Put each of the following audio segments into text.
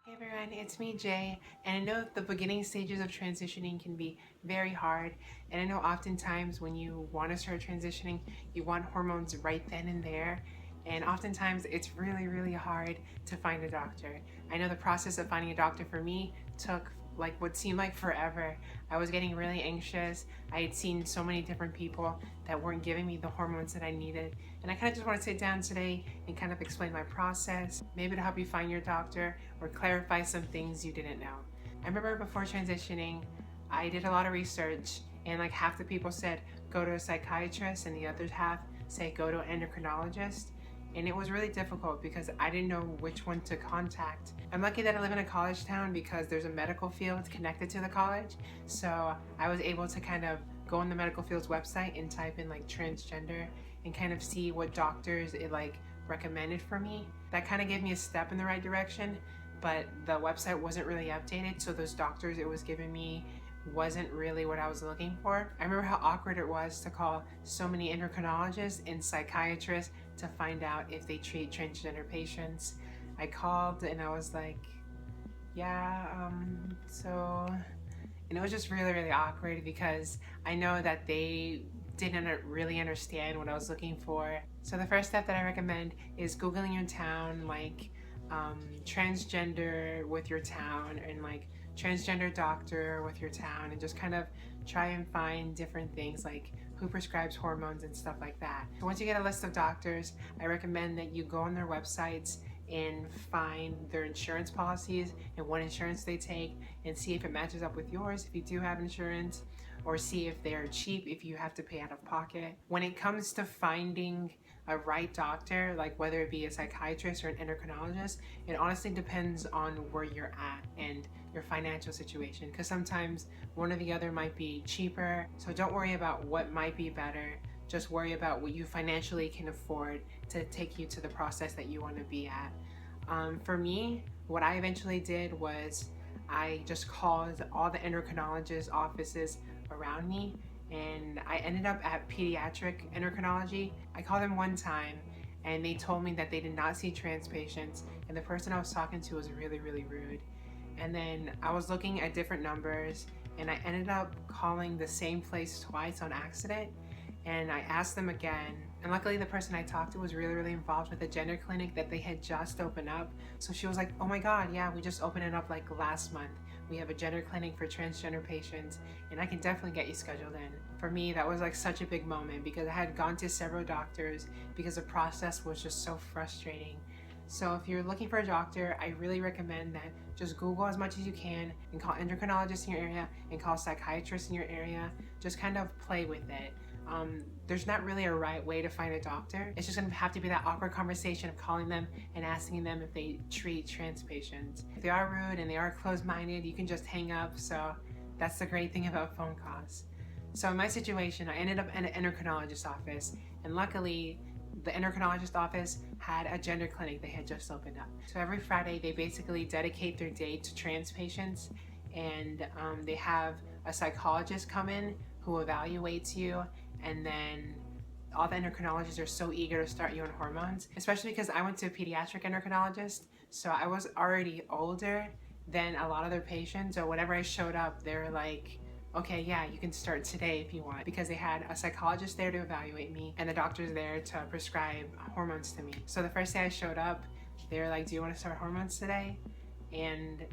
Hey everyone, it's me Jay, and I know the beginning stages of transitioning can be very hard, and I know oftentimes when you want to start transitioning, you want hormones right then and there, and oftentimes it's really hard to find a doctor. I know the process of finding a doctor for me took like what seemed like forever. I was getting really anxious. I had seen so many different people that weren't giving me the hormones that I needed, and I kind of just want to sit down today and kind of explain my process, maybe to help you find your doctor or clarify some things you didn't know. I remember before transitioning, I did a lot of research, and like half the people said go to a psychiatrist and the other half say go to an endocrinologist. And it was really difficult because I didn't know which one to contact. I'm lucky that I live in a college town because there's a medical field connected to the college. So I was able to kind of go on the medical field's website and type in like transgender and kind of see what doctors it like recommended for me. That kind of gave me a step in the right direction, but the website wasn't really updated, so those doctors it was giving me wasn't really what I was looking for. I remember how awkward it was to call so many endocrinologists and psychiatrists to find out if they treat transgender patients. I called and I was like, yeah, and it was just really awkward because I know that they didn't really understand what I was looking for. So the first step that I recommend is Googling your town, like transgender with your town, and like transgender doctor with your town, and just kind of try and find different things like who prescribes hormones and stuff like that. So once you get a list of doctors, I recommend that you go on their websites and find their insurance policies and what insurance they take and see if it matches up with yours if you do have insurance, or see if they're cheap if you have to pay out of pocket. When it comes to finding a right doctor, like whether it be a psychiatrist or an endocrinologist, it honestly depends on where you're at and your financial situation, because sometimes one or the other might be cheaper. So don't worry about what might be better, just worry about what you financially can afford to take you to the process that you want to be at. For me, what I eventually did was I just called all the endocrinologist offices around me, and I ended up at pediatric endocrinology. I called them one time and they told me that they did not see trans patients, and the person I was talking to was really rude. And then I was looking at different numbers and I ended up calling the same place twice on accident, and I asked them again, and luckily the person I talked to was really involved with a gender clinic that they had just opened up. So she was like, oh my god, yeah, we just opened it up like last month. We have a gender clinic for transgender patients and I can definitely get you scheduled in. For me, that was like such a big moment because I had gone to several doctors because the process was just so frustrating. So if you're looking for a doctor, I really recommend that just Google as much as you can and call endocrinologists in your area and call psychiatrists in your area. Just kind of play with it. There's not really a right way to find a doctor. It's just gonna have to be that awkward conversation of calling them and asking them if they treat trans patients. If they are rude and they are closed-minded, you can just hang up. So that's the great thing about phone calls. So in my situation, I ended up in an endocrinologist office, and luckily the endocrinologist office had a gender clinic they had just opened up. So every Friday they basically dedicate their day to trans patients, and they have a psychologist come in who evaluates you, and then all the endocrinologists are so eager to start you on hormones, especially because I went to a pediatric endocrinologist, so I was already older than a lot of their patients. So whenever I showed up, they were like, okay, yeah, you can start today if you want, because they had a psychologist there to evaluate me and the doctors there to prescribe hormones to me. So the first day I showed up, they were like, do you want to start hormones today? And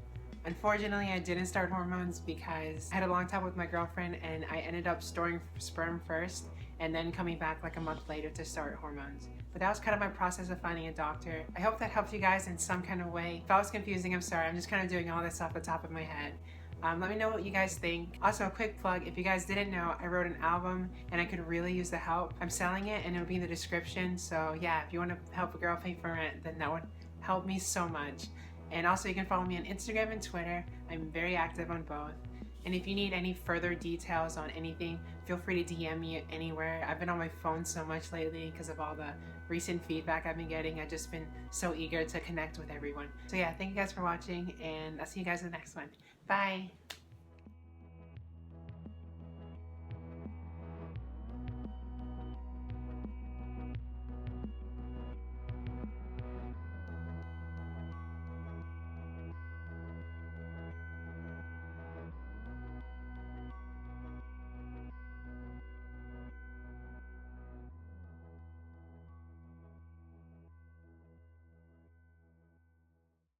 unfortunately, I didn't start hormones because I had a long talk with my girlfriend and I ended up storing sperm first and then coming back like a month later to start hormones. But that was kind of my process of finding a doctor. I hope that helped you guys in some kind of way. If I was confusing, I'm sorry. I'm just kind of doing all this off the top of my head. Let me know what you guys think. Also, a quick plug, if you guys didn't know, I wrote an album and I could really use the help. I'm selling it and it'll be in the description. So yeah, if you want to help a girl pay for rent, then that would help me so much. And also you can follow me on Instagram and Twitter. I'm very active on both. And if you need any further details on anything, feel free to DM me anywhere. I've been on my phone so much lately because of all the recent feedback I've been getting. I've just been so eager to connect with everyone. So yeah, thank you guys for watching, and I'll see you guys in the next one. Bye!